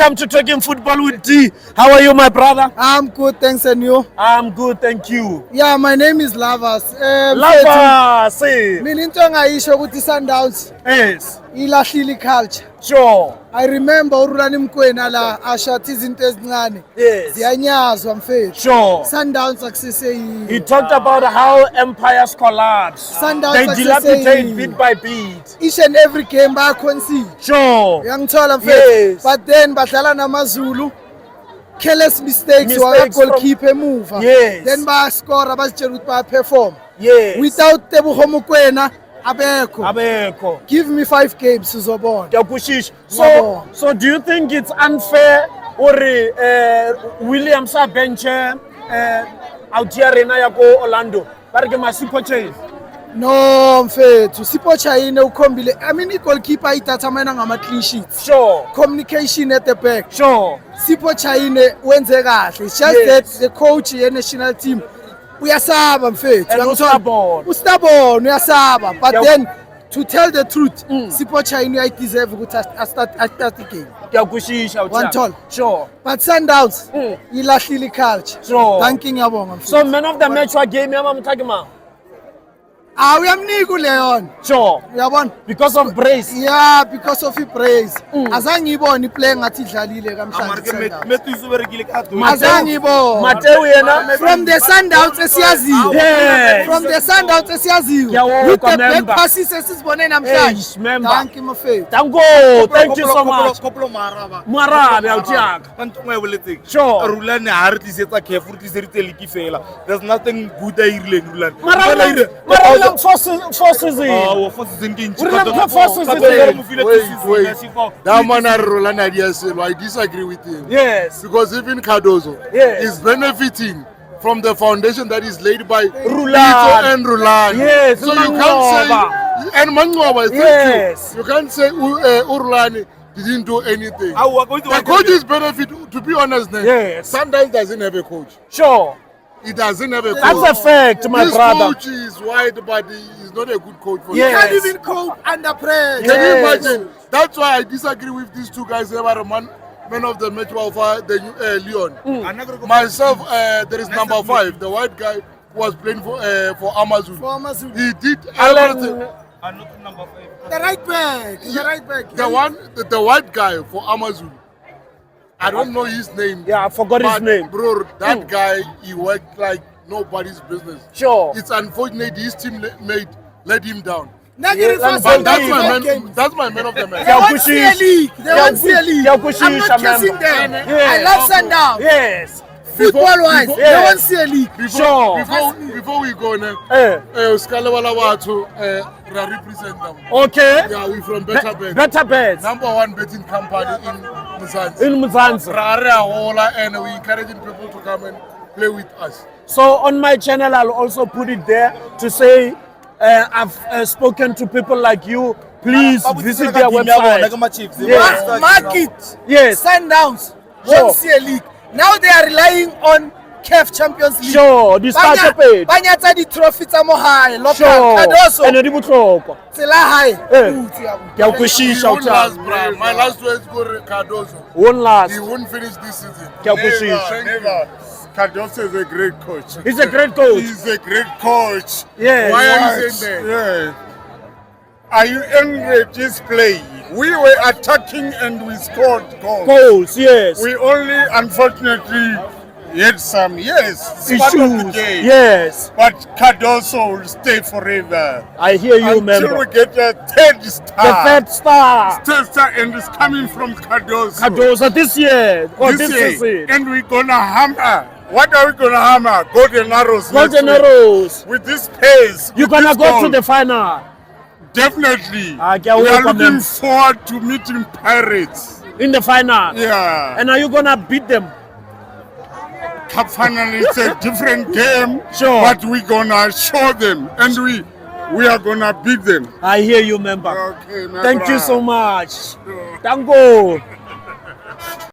Welcome to Talking Football with D. How are you, my brother? I'm good, thanks, and you? I'm good, thank you. Yeah, my name is Lavas. Lava, say. Mina into engayisho ukuthi Sundowns Yes, ilahlile culture. sure. I remember uRulani Mkwena la ashathi izinto ezincane. Yes, Ziyanyazwa mfethu. sure. Sundowns akusese He talked about how empires collapse. Sundowns They dilapidate success. bit by bit. Each and every game ba concede. Sure. Uyangithola mfethu. Yes. But then badlala namaZulu. Careless mistakes waka Mistakes from- goalkeeper emuva. Yes. Then ba score abazitshela ukuthi ba perform. Yes. Without Tebogo Mokoena abekho. Abeko. Give me 5 games uzobona. Kyakushish. Wabo. So do you think it's unfair or Williams a bench out here rena ya ko Orlando? Barke masipo change. No mfethu Sipho Chayine ukhombile. I mean i-goalkeeper idatha mina ngama clean sheets. Sure. Communication at the back. Sure. Sipho Chayine wenze kahle. It's just Yes. that the coach ye national team uyasaba mfethu. And Uyangithola? ustabona. Ustabona uyasaba. But Yeah. then to tell the truth, Sipho Chayine I deserve ukuthi I start the game. Kyakushisha One tall. Sure. But Sundowns ilahlile culture. Sure. Thank you ngiyabonga mfethu. So man of the match wa game yama mthakima. Uyamnika leyon. Sure. Uyabona? Because of brace. Yeah, because of i-praise. Azange ngiyibone iplay ngathi idlalile kamhlanje. Azange ngiyibone. Mateo yena. From the Sundowns esiyaziyo. Yes. From the Sundowns esiyaziyo. Ngiyawonga, With the back member. passes esizibone Hey, namhlanje. member. Thank you mfethu. Thank you so much. Marabe autiaka. Sure. Rulani ha re tlisetsa careful tliseditse leki fela. There's nothing good a irileng Rulani. Marabe forces in. Oh, for season ke ntši. Rulani ka forces Ka in. tloga mo file Wait, season wait. ya Sifo. That man at Rolanda Diaselo, I disagree with him. Yes. Because even Cardozo Yes. is benefiting from the foundation that is laid by Rulani. Lito and Rulani. Yes, So you Mangoba. can't say, and Mangoba, thank Yes. you. You can't say Urulani didn't do anything. Awu, going to The coaches benefit, to be honest, Yes. Sundowns doesn't have a coach. Sure. He doesn't have a coach. That's a fact, my This brother. coach is white, but he's not a good coach for Yes. Can't even cope under pressure. Can you Yes. imagine? That's why I disagree with these two guys. They were a man of the match of the Leon. Myself, there is number 5, the white guy who was playing for Amazon. For Amazon. He did everything. Alan, The right back. The right back. The white guy for Amazon. I don't know his name. yeah, I forgot his But name. bro, that guy, he worked like nobody's business. Sure. It's unfortunate his team let him down. Negative Yeah, first but But that's Sundowns my back man. game. That's my man of the match. They won't see a league. They won't see a league. I'm not chasing them. Yeah. I love Sundowns. Yes. Football-wise, before- they yeah. won't see a league. Sure. Before we go now, Eh. Skalewala Watu represent them. Okay. Yeah, we from Better Bet. Better bets Number 1 betting company in Mzansi. in Mzansi. And we encouraging people to come and play with us. So on my channel, I'll also put it there to say I've spoken to people like you. Please visit their website. Yes. Mark it. Yes. Sundowns Sure. won't see a league. Now they are relying on CAF Champions League. Sure. The starter page. Banyatsa di trophy tsa mo hae, local. Sure. And also, And di botlhokwa. tsela hae. Eh. Good, yeah. Ke a He kwešiša won't last, Autiaka. bro. My last words go to Cardozo. Won't last. He won't finish this season. Ke a kwešiša. Never. Cardozo is a great coach. He's a great coach. He's a great coach. Yes. Why are you saying that? Yeah. Are you angry at this play? We were attacking and we scored goals. Goals, yes. We only unfortunately had some, it's part of the Issues. game. Yes. But Cardoso will stay forever. I hear you, Until member. we get a third star. The third star. Third star, and it's coming from Cardoso. Cardozo this year. Or this year. season. And we're gonna hammer. What are we gonna hammer? Golden Arrows. Golden next week. Arrows. With this pace. You're with gonna this go goal. to the final. Definitely. Ah, We are welcome looking them. forward to meeting Pirates. In the final. Yeah. And are you gonna beat them? Cup final is a different game. Sure. But we're gonna show them, and we are gonna beat them. I hear you, member. Okay, my Thank you brother. so much. Tango.